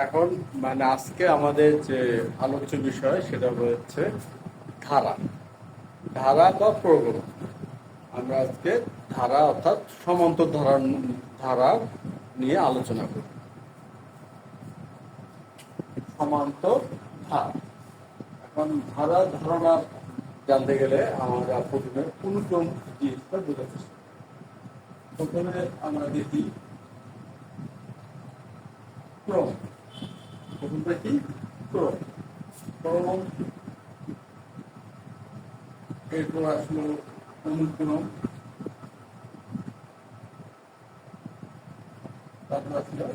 এখন মানে আজকে আমাদের যে আলোচ্য বিষয় সেটা হচ্ছে ধারা ধারা বা প্রবণ। আমরা আজকে ধারা অর্থাৎ সমান্তর ধারা নিয়ে আলোচনা করব। সমান্তর ধারা। এখন ধারা ধারণা জানতে গেলে আমরা প্রথমে অনুক্রম জিনিসটা বুঝতে চেষ্টা করি। প্রথমে আমরা দেখি ক্রম। প্রথমটা কি? ক্রম। ক্রম, এরপর আসলো অনুক্রম, তারপর আসলো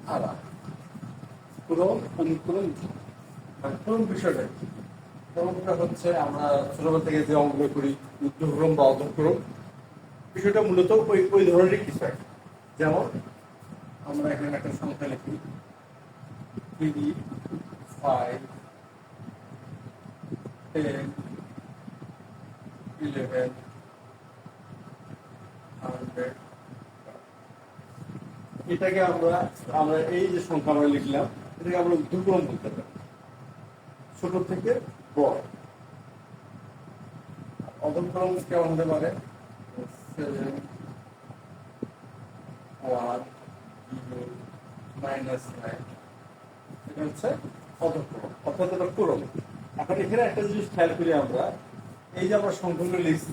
ধারা। ক্রম, অনুক্রম, ক্রম বিষয়টা কি? ক্রমটা হচ্ছে আমরা ছোটবেলা থেকে যে অঙ্ক করি ঊর্ধ্বক্রম বা অধঃক্রম, বিষয়টা মূলত ওই ওই ধরনের কিছু একটা। যেমন আমরা এখানে একটা সংখ্যা লিখি 3, 5, 10, 11, 100। এটাকে আমরা আমরা এই যে সংখ্যা আমরা লিখলাম এটাকে আমরা ঊর্ধ্বক্রম বলতে পারি, ছোট থেকে বড়। অধঃক্রম কেমন হতে পারে? 7, 1, 0, -9। এটা হচ্ছে অধঃক্রম, অর্থাৎ এটা ক্রম। এখন এখানে একটা জিনিস খেয়াল করি আমরা, এই যে আমরা সংখ্যাগুলো লিখছি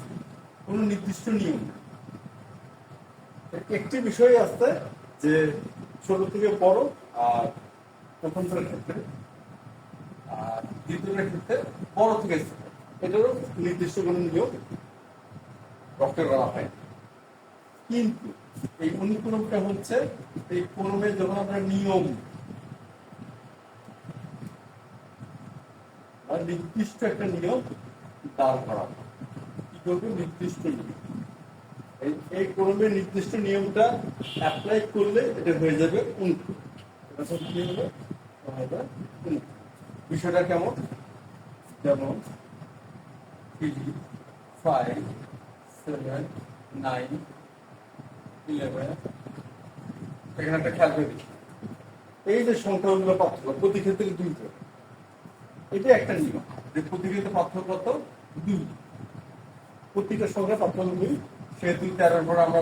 কোনো নির্দিষ্ট নিয়ম নেই। একটি বিষয় আছে যে ছোট থেকে বড়, আর প্রথমটার ক্ষেত্রে আর দ্বিতীয়টার ক্ষেত্রে বড় থেকে ছোট। এটারও নির্দিষ্ট কোনো নিয়ম রক্ত করা হয়। কিন্তু এই অনুক্রমটা হচ্ছে এই ক্রমে যখন আমরা নিয়ম বা নির্দিষ্ট একটা নিয়ম দাঁড় করা হয়, কি করবে? নির্দিষ্ট নিয়ম। এই ক্রমের নির্দিষ্ট নিয়মটা অ্যাপ্লাই করলে এটা হয়ে যাবে অনুক্রম। এটা কি হবে? অনুক্রম। বিষয়টা কেমন? যেমন 3, 5, 7, 9, 11। এখানে একটা খেয়াল করে দিচ্ছি, এই যে সংখ্যাগুলো পার্থক্য প্রতি ক্ষেত্রে 2 করে, এটা একটা নিয়ম যে প্রতি ক্ষেত্রে পার্থক্য কত? 2। প্রতিটা সংখ্যা পার্থক্য 2। সেহেতু 13 পর আমরা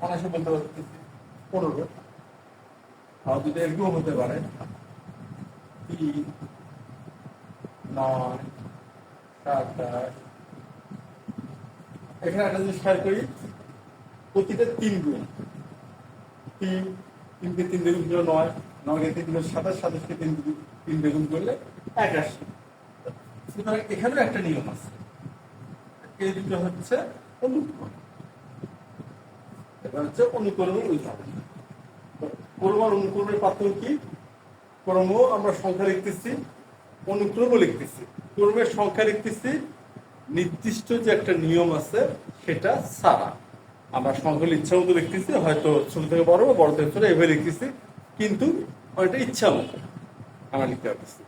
অনায়াসে বলতে পারতেছি 15। আর যদি এরকম হতে পারে 3, 9, 27। এখানে একটা জিনিস খেয়াল করি, প্রতিটা 3 গুণ। 3, 3 কে 3 দ্বিগুণ করলে 9, 9 কে 3 গুণ 27, 27 কে 3 দ্বিগুণ করলে 81। সুতরাং এখানেও একটা নিয়ম আছে। এই দুটো হচ্ছে অনুক্রম। এটা হচ্ছে অনুকরণের উদাহরণ। ক্রম আর অনুক্রমের পার্থক্য কি? ক্রমও আমরা সংখ্যা লিখতেছি, অনুক্রমও লিখতেছি। ক্রমের সংখ্যা লিখতেছি নির্দিষ্ট যে একটা নিয়ম আছে সেটা ছাড়া। আমরা সংখ্যা ইচ্ছা মতো লিখতেছি, হয়তো ছোট থেকে বড় বা বড় থেকে ছোট এভাবে লিখতেছি, কিন্তু ওইটা ইচ্ছা মতো আমরা লিখতে পারতেছি।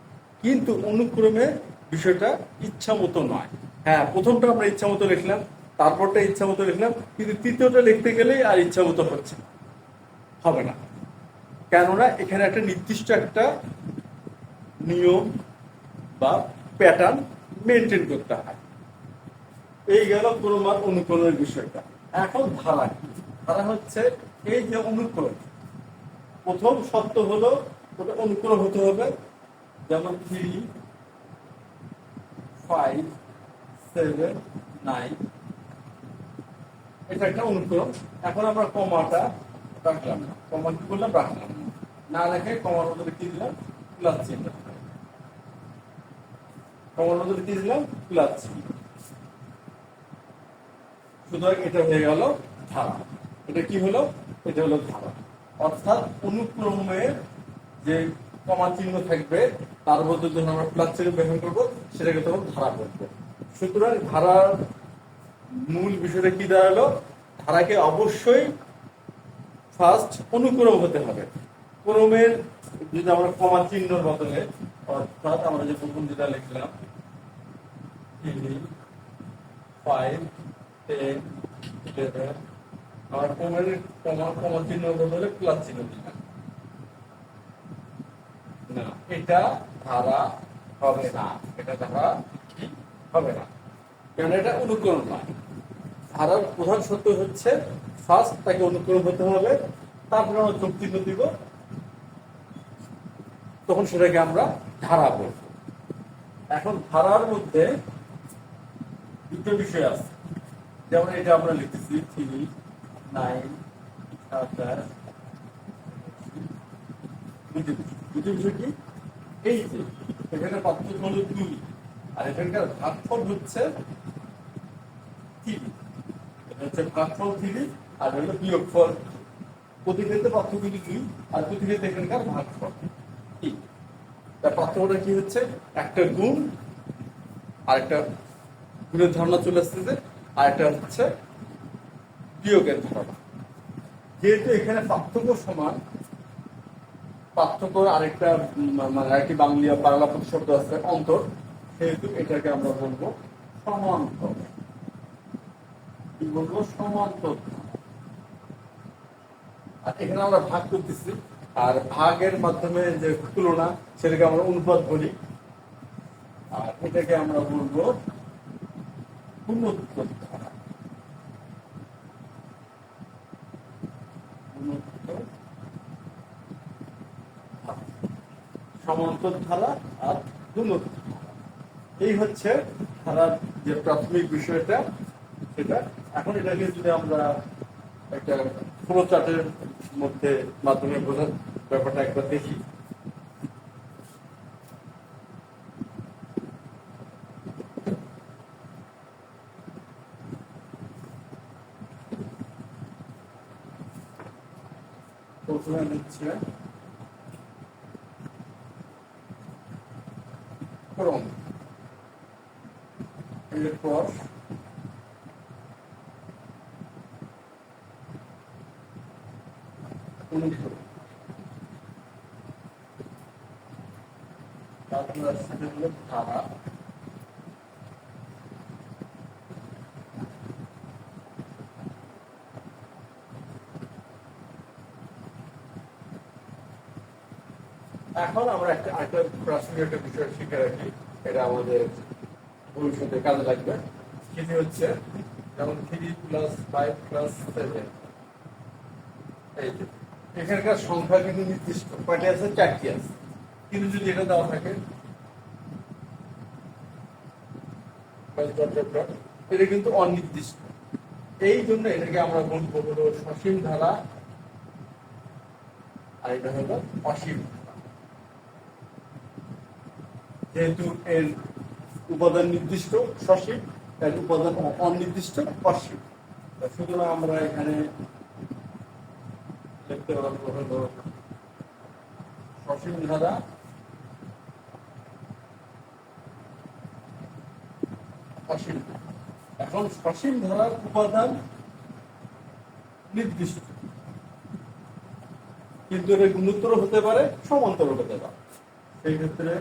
কিন্তু অনুক্রমে বিষয়টা ইচ্ছা মতো নয়। হ্যাঁ, প্রথমটা আমরা ইচ্ছা মতো লিখলাম, তারপরটা ইচ্ছা মতো লিখলাম, কিন্তু তৃতীয়টা লিখতে গেলেই আর ইচ্ছা মতো হচ্ছে না, হবে না। কেননা এখানে একটা নির্দিষ্ট একটা নিয়ম বা প্যাটার্ন মেনটেন করতে হয়। এই গেল ক্রম আর অনুক্রমের বিষয়টা। এখন ধারা কি? ধারা হচ্ছে এই যে অনুক্রম, প্রথম শর্ত হলো ওটা অনুক্রম হতে হবে। যেমন 3, 5, 7, 9, এটা একটা অনুক্রম। এখন আমরা কমাটা রাখলাম না, কমা কি করলাম? রাখলাম না রেখে কমার মধ্যে কি দিলাম? প্লাস চিহ্ন। কমার মধ্যে কি দিলাম? প্লাস চিহ্ন। সুতরাং এটা হয়ে গেল ধারা। এটা কি হলো? এটা হলো ধারা। অর্থাৎ অনুক্রমের যে কমা চিহ্ন থাকবে তার মধ্যে যখন আমরা প্লাস চিহ্ন ব্যবহার করবো সেটাকে তখন ধারা বলবো। সুতরাং ধারার মূল বিষয়টা কি দাঁড়ালো? ধারাকে অবশ্যই ফার্স্ট অনুক্রম হতে হবে। ক্রমের যদি আমরা কমা চিহ্নর বদলে, অর্থাৎ আমরা যে প্রথম যেটা লিখলাম 3, 5, 10, 11, আর কমা চিহ্ন বদলে প্লাস চিহ্ন দিলাম না, এটা ধারা হবে না, এটা ধারা কি হবে না, কারণ এটা অনুকরণ নয়। ধারার প্রধান সত্য হচ্ছে ফার্স্ট তাকে অনুকরণ হতে হবে, তারপরে আমরা যোগ চিহ্ন দিব, তখন সেটাকে আমরা ধারা বলব। এখন ধারার মধ্যে দুটো বিষয় আছে, যেমন এটা আমরা লিখতেছি 3, 9, 27, দুটো বিষয় কি, এই যে এখানে পার্থক্য হলো 2 আর এখানকার ভাগফল হচ্ছে 3, এটা হচ্ছে ভাগফল 3 আর হলো বিয়োগফল। প্রতিক্ষেত্রে পার্থক্য 2 আর প্রতিক্ষেত্রে এখানকার ভাগফল 3। তার পার্থক্যটা কি হচ্ছে, একটা গুণ আর একটা গুণের ধারণা চলে আসতেছে, আর একটা হচ্ছে বিয়োগের ধারণা। যেহেতু এখানে পার্থক্য সমান, পার্থক্য আরেকটা মানে আরেকটি বাংলা প্রতিশব্দ আছে অন্তর, সেহেতু এটাকে আমরা বলবো সমান্তর। কি বলবো, সমান্তর। আর এখানে আমরা ভাগ করতেছি, আর ভাগের মাধ্যমে যে তুলনা সেটাকে আমরা অনুপাত বলি, আর এটাকে আমরা বলবো গুণোত্তর ধারা। সমান্তর ধারা আর গুণোত্তর ধারা, এই হচ্ছে ধারার যে প্রাথমিক বিষয়টা সেটা। এখন এটাকে যদি আমরা একটা ফ্লো চার্টের মধ্যে মাধ্যমে বোঝার ব্যাপারটা একবার দেখি। প্রথমে নিচ্ছে ক্রম, এরপর অনুকরণ, তারপর আসছে হলো ধারা, এখন আমরা একটা প্রাথমিক একটা বিষয় শিখে রাখি, এটা আমাদের ভবিষ্যতে কাজে লাগবে। সেটি হচ্ছে যেমন 3 + 5 + 7, এই যে এখানকার সংখ্যা কিন্তু নির্দিষ্ট, কয়টি আছে, 4টি আছে, কিন্তু যদি এটা দেওয়া থাকে এটা কিন্তু অনির্দিষ্ট, এই জন্য এটাকে আমরা বলবো হলো সসীম ধারা, আর এটা হলো অসীম। যেহেতু এর উপাদান নির্দিষ্ট সসীম, এর উপাদান অনির্দিষ্ট অসীম, সুতরাং আমরা এখানে লিখতে পারবো হলো সসীম ধারা অসীম। এখন সসীম ধারার উপাদান নির্দিষ্ট, কিন্তু এটা গুণোত্তর হতে পারে, সমান্তর হতে পারে। সেই ক্ষেত্রে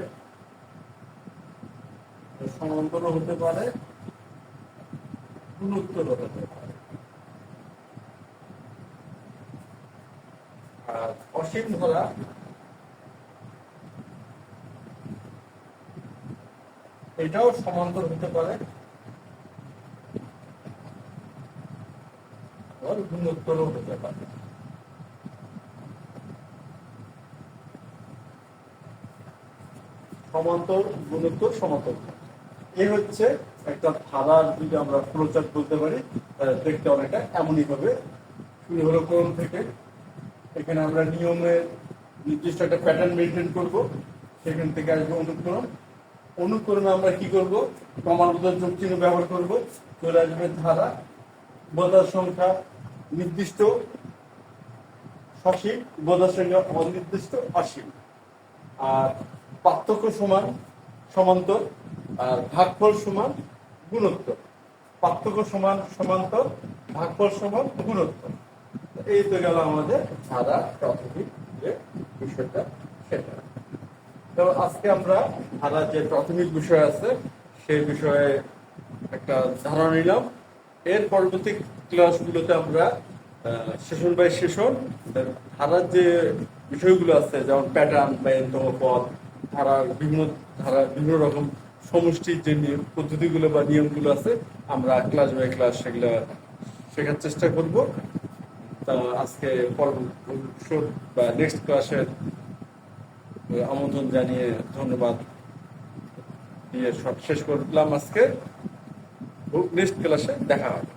সমান্তর হতে পারে, গুণোত্তর হতে পারে। আর অসীম ধারা এটাও সমান্তর হতে পারে, আর গুণোত্তরও হতে পারে। সমান্তর, গুণোত্তর, সমান্তর, এই হচ্ছে একটা ধারার, যদি আমরা ফ্লোচার্ট বলতে পারি, দেখতে অনেকটা এমনই হবে। শুরু হলো ক্রম থেকে, এখানে আমরা নিয়মের নির্দিষ্ট একটা প্যাটার্ন মেনটেন করব, সেখান থেকে আসবে অনুকরণ। অনুকরণে আমরা কি করব, ক্রমানুসার যোগ চিহ্ন ব্যবহার করব, চলে আসবে ধারা, উপাদান সংখ্যা নির্দিষ্ট সসীম, উপাদান সংখ্যা অনির্দিষ্ট অসীম, আর পার্থক্য সমান সমান্তর, আর ভাগফল সমান গুণোত্তর। পার্থক্য সমান সমান্তর, ভাগফল সমান গুণোত্তর। এই তো গেল আমাদের ধারা প্রাথমিক যে বিষয়টা সেটা। তো আজকে আমরা ধারার যে প্রাথমিক বিষয় আছে সেই বিষয়ে একটা ধারণা নিলাম। এর পরবর্তী ক্লাসগুলোতে আমরা সেশন বাই সেশন ধারার যে বিষয়গুলো আছে, যেমন প্যাটার্ন বা এনতম পদ, বিভিন্ন রকম সমষ্টির যে নিয়ম পদ্ধতিগুলো বা নিয়মগুলো আছে, আমরা ক্লাস বাই ক্লাস সেগুলো শেখার চেষ্টা করব। তা আজকে পরবর্তী বা নেক্সট ক্লাসের আমন্ত্রণ জানিয়ে ধন্যবাদ দিয়ে শেষ করলাম। আজকে নেক্সট ক্লাসে দেখা হবে।